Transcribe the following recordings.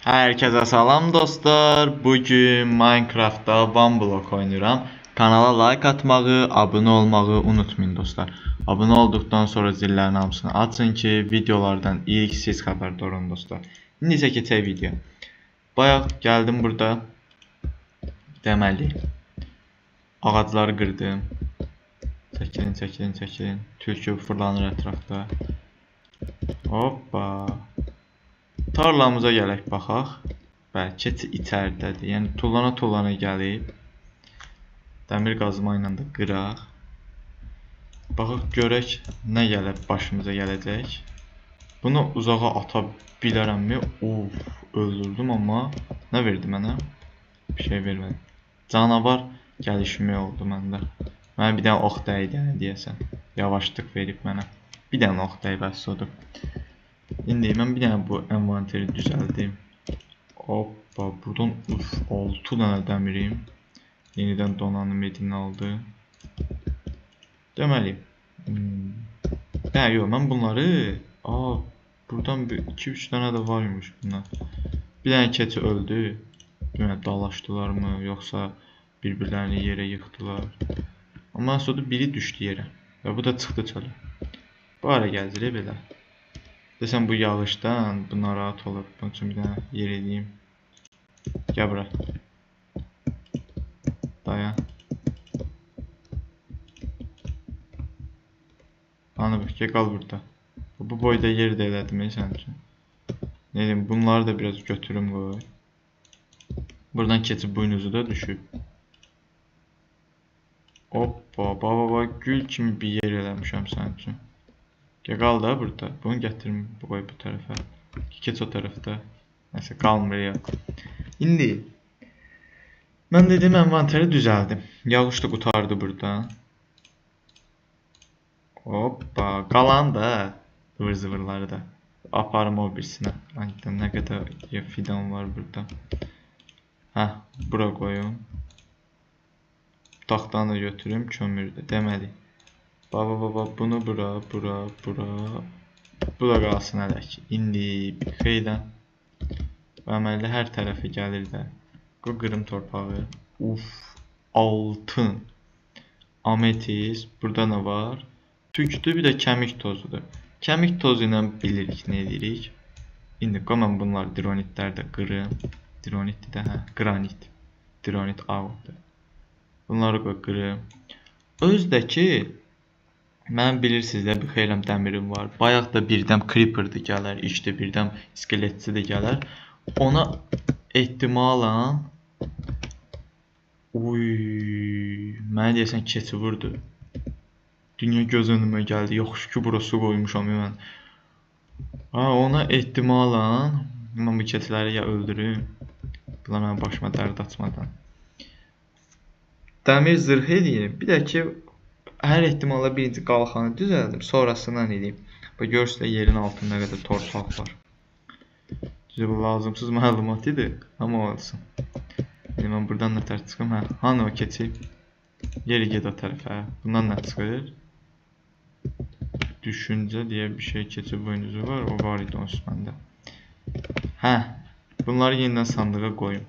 Herkese salam dostlar. Bugün Minecraft'ta One Block oynuyorum. Kanala like atmağı, abone olmağı unutmayın dostlar. Abone olduktan sonra zillerin hamısını açın ki videolardan ilk siz haberdar olun dostlar. İndi isə keçək video. Bayaq gəldim burada. Deməli, ağacları qırdım. Çəkilin. Tülkü fırlanır ətrafda. Hoppa. Tarlamıza gələk baxaq. Bəli, keçi içəridədir. Yəni tullana gəlib. Dəmir qazma ilə də qıraq. Baxaq görək nə gəlib başımıza gələcək. Bunu uzağa ata bilərəmmi? Öldürdüm amma nə verdi mənə? Bir şey vermədi. Canavar gəlişimi oldu məndə. Mənə bir dənə ox dəydi deyəsən. Yavaşlıq verib mənə. Bir dənə ox dəyib bəs odur. İndi mən bir dənə bu envanteri düzəldim. Hoppa, buradan 6 dənə dəmirim. Yenidən donanım edin aldı. Deməli. Yox, mən bunları buradan 2-3 dənə də varmış bunlar. Bir dənə keçi öldü. Bilməm, dalaşdılar mı, yoxsa bir-birlərini yerə yıxdılar. Amma sonra biri düşdü yerə. Və bu da çıxdı çölə. Bu ara gəzir belə. Desəm bu yağışdan bu narahat olur. Bunun üçün bir dənə yer edeyim. Gəl bura. Dayan. Anı bak, qal burada. Bu boyda yer də elədim sənin üçün. Ne diyeyim, bunları da biraz götürüm qoy. Buradan keçib buynuzu da düşüb. Hoppa, baba gül kimi bir yer eləmişəm sənin üçün. Qal da burada. Bunu gətirim qoy bu tərəfə. Keç o tərəfdə. Nəsə qalmır ya. İndi mən dedim envanteri düzəldim. Yağış da qutardı buradan. Hoppa, qalan da ıvır zıvırları da aparım o birisinə. Nə qədər fidan var burada. Bura qoyum. Taxtanı da götürüm kömürdə. Deməli. Baba bunu bura. Bu da qalsın hələk. İndi xeylə. Və əməlli hər tərəfi gəlir də. Qırım torpağı. Altın. Ametist. Burada nə var? Tükdür, bir də kəmik tozudur. Kəmik tozu ilə bilirik nə edirik. İndi mən bunlar dronitlər də qırım. Dronitdir də, granit. Dronit ağdır. Bunları qoy qırım. Özdəki mən bilirsiniz də bir xeyləm dəmirim var. Bayaq da birdən creeper'dı gələr, işdə birdən iskeletçi də gələr. Ona ehtimalan mənə deyəsən keçi vurdu. Dünya göz önümə gəldi. Yox ki, burası qoymuşam mən. Ona ehtimalan mən bu keçiləri ya öldürüm. Bunlar mənim başıma dərd açmadan. Dəmir zırh edeyim. Bir də ki hər ehtimalla birinci qalxanı düzəldim. Sonrasından edeyim. Bax görürsünüz yerin altında nə qədər torpaq var. Bu lazımsız məlumat idi. Amma olsun. İndi mən buradan nətər çıxım? Hanı o keçib? Yeri ged o tərəfə. Bundan nə çıxır? Düşüncə deyə bir şey keçib boynuzu var. O var idi onsuz məndə. Bunları yenidən sandığa qoyum.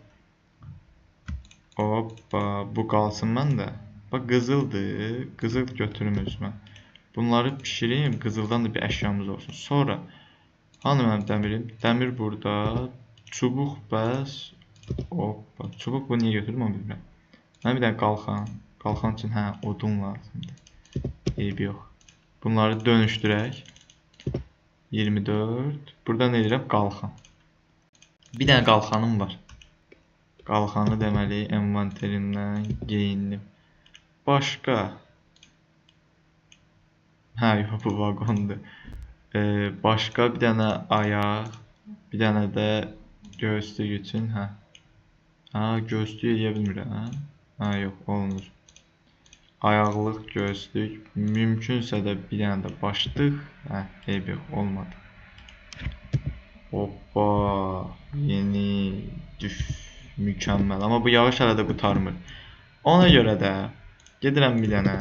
Hoppa, bu qalsın məndə. Bax qızıldır. Qızıl götürüm özümə. Bunları pişirim. Qızıldan da bir əşyamız olsun. Sonra hanı mənim dəmirim? Dəmir burada. Çubuq bəs. Hoppa. Çubuq bu niyə götürüm onu bilmirəm. Mən bir dənə qalxan. Qalxan üçün odun lazımdır. Eybi yox. Bunları dönüşdürək. 24. Burada nə edirəm? Qalxan. Bir dənə qalxanım var. Qalxanı deməli envanterimdən geyindim. Başqa. Yox, bu vagondur. Başqa bir dənə ayaq. Bir dənə də göğüslük üçün. Göğüslük edə bilmirəm. Yox, olmur. Ayaqlıq, göğüslük. Mümkünsə də bir dənə də başlıq. Eyb yox, olmadı. Hoppa. Yeni. Mükəmməl. Amma bu yağış hələ də qutarmır. Ona görə də gedirəm bir dənə.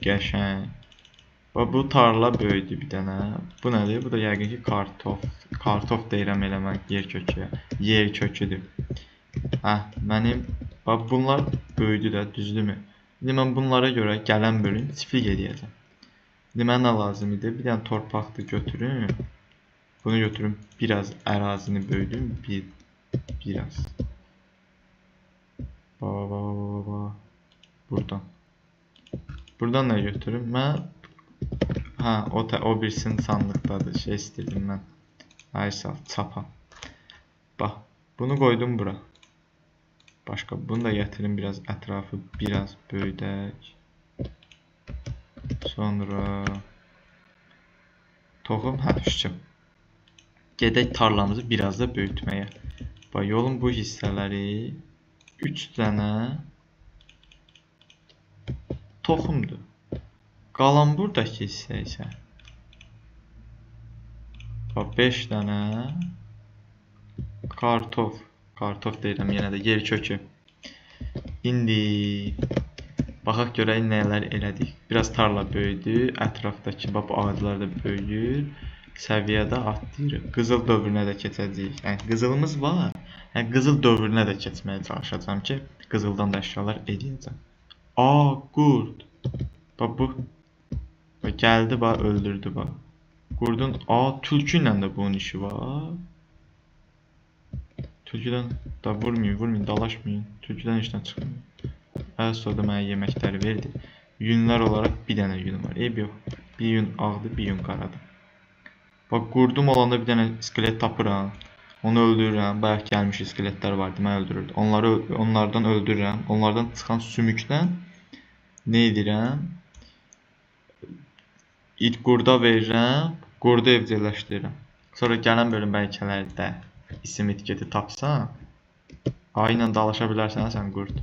Qəşəng. Və bu tarla böyüdü bir dənə. Bu nədir? Bu da yəqin ki kartof. Kartof deyirəm elə mən yer kökü. Yer köküdür. Mənim bax bunlar böyüdü də, düzdürmü? İndi mən bunlara görə gələn bölüm çiftlik edəcəm. İndi mənə nə lazım idi? Bir dənə torpaq da götürüm. Bunu götürüm, biraz ərazini böyüdüm. Biraz. Buradan. Buradan nə götürüm? Mən o birisinin sandıqdadır. Şey istəyirdim mən. Hayır sağ, çapa. Bax, bunu qoydum bura. Başqa, bunu da gətirim biraz ətrafı biraz böyüdək. Sonra toxum, düşəcəm. Gedək tarlamızı biraz da böyütməyə. Bax, yolun bu hissələri 3 dənə toxumdur. Qalan buradakı hissə isə 5 dənə kartof. Kartof deyirəm yenə də yer kökü. İndi baxaq görək nələr elədik. Biraz tarla böyüdü. Ətrafdakı ağaclar da böyüyür. Səviyyədə atlayırıq. Qızıl dövrünə də keçəcəyik. Yəni qızılımız var. Qızıl dövrünə də keçməyə çalışacağam ki, qızıldan da əşyalar edəcəm. Qurd. Bax bu. Gəldi bax öldürdü bax. Qurdun tülkü ilə də bunun işi var. Tülküdən da vurmayın, dalaşmayın. Tülküdən işdən çıxmayın. Sonra mənə yeməkləri verdi. Yünlər olaraq bir dənə yün var. Yox. Bir yün ağdır, bir yün qaradır. Bax, qurdum olanda bir dənə iskelet tapıram. Onu öldürürəm. Bayaq gəlmiş iskeletlər vardı, mən öldürürdüm. Onlardan öldürürəm. Onlardan çıxan sümükdən nə edirəm? İlk qurda verirəm. Qurdu evcəlləşdirirəm. Sonra gələn bölüm bəlkələrdə isim etiketi tapsan, ilə dalaşa bilərsən sən qurd.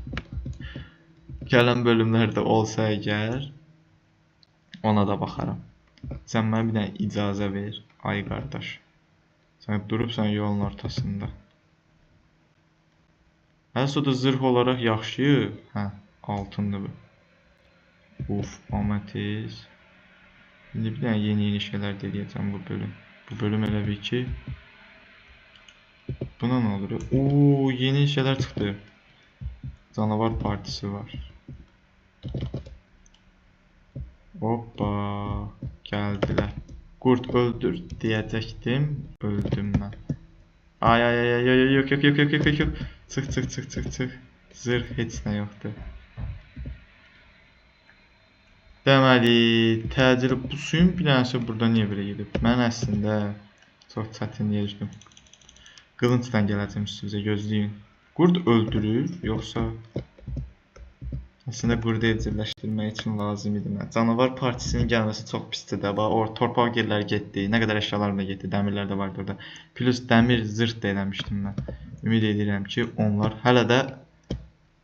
Gələn bölümlərdə olsa əgər, ona da baxaram. Sən mənə bir dənə icazə ver, ay qardaş. Sən durubsan yolun ortasında. Hələ da zırh olaraq yaxşı. Altındır bu. Ametiz. İndi bir dənə yeni şeylər deyəcəm bu bölüm. Bu bölüm elə bir ki, buna nə olur? Yeni şeylər çıxdı. Canavar partisi var. Hoppa, gəldilər. Qurd öldür deyəcəkdim, öldüm mən. Yox. Çıx. Zırh heç nə yoxdur. Deməli, təcili bu suyun bir dənəsi burada niyə belə gedib? Mən əslində çox çətinliyə düşdüm. Qılıncdan gələcəm üstünüzə, gözləyin. Qurd öldürür, yoxsa əslində qurdu evcəlləşdirmək üçün lazım idi mən. Canavar partisinin gəlməsi çox pisdir də. Torpaq yerləri getdi, nə qədər əşyalarım da getdi, dəmirlər də vardı orada. Plus dəmir zırh da eləmişdim mən. Ümid edirəm ki, onlar hələ də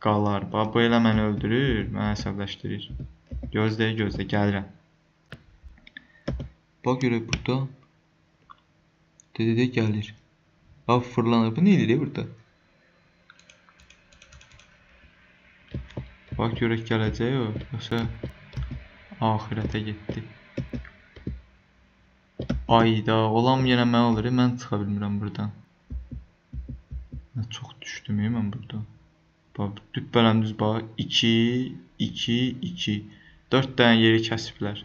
qalar. Bu elə məni öldürür, məni əsəbləşdirir. Gözlə, gəlirəm. Bax görək burada. Dedə gəlir. Fırlanır. Bu neydi burada? Bax görək gələcək o. Yoxsa ahirətə getdi. Ayda, olam yenə mən olur. Mən çıxa bilmirəm buradan. Çox düşdüm mən buradan. Bax, düppələm düz bax. 2. 4 dənə yeri kəsiblər.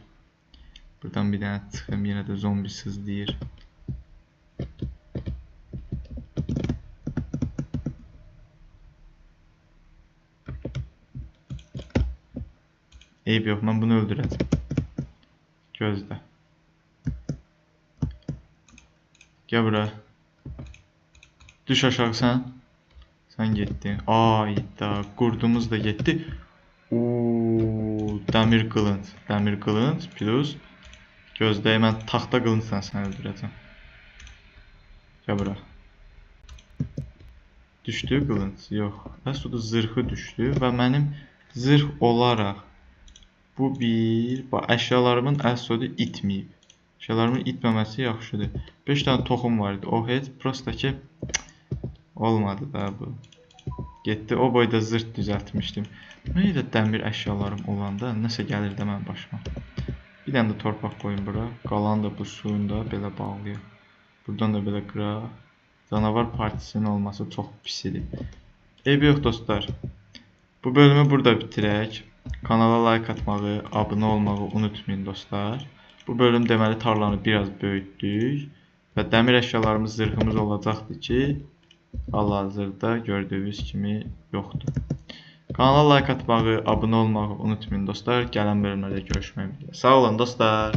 Buradan bir dənə çıxım, yenə də zombi sızlayır. Eyb yox, mən bunu öldürəcəm. Gözlə. Gəl bura. Düş aşağı sən. Sən getdin. Ayda, qurdumuz da getdi. Dəmir qılınc. Dəmir qılınc plus gözləyə mən taxta qılıncla səni öldürəcəm. Gəl bura. Düşdü qılınc? Yox. Əslində zırhı düşdü və mənim zırh olaraq bu əşyalarımın əslində itməyib. Əşyalarımın itməməsi yaxşıdır. 5 dənə toxum var idi. O heç prosta ki olmadı da bu. Getdi, o boyda zırh düzəltmişdim. Mən də dəmir əşyalarım olanda nəsə gəlir də mənim başıma. Bir dənə də torpaq qoyun bura. Qalanı da bu suyunu da belə bağlayaq. Buradan da belə qıraq. Canavar partisinin olması çox pis idi. Eybi yox dostlar. Bu bölümü burada bitirək. Kanala like atmağı, abunə olmağı unutmayın dostlar. Bu bölüm deməli tarlanı biraz böyütdük. Və dəmir əşyalarımız, zırhımız olacaqdır ki, hal-hazırda gördüyünüz kimi yoxdur. Kanala like atmağı, abunə olmağı unutmayın dostlar. Gələn bölümlərdə görüşmək üzrə. Sağ olun dostlar.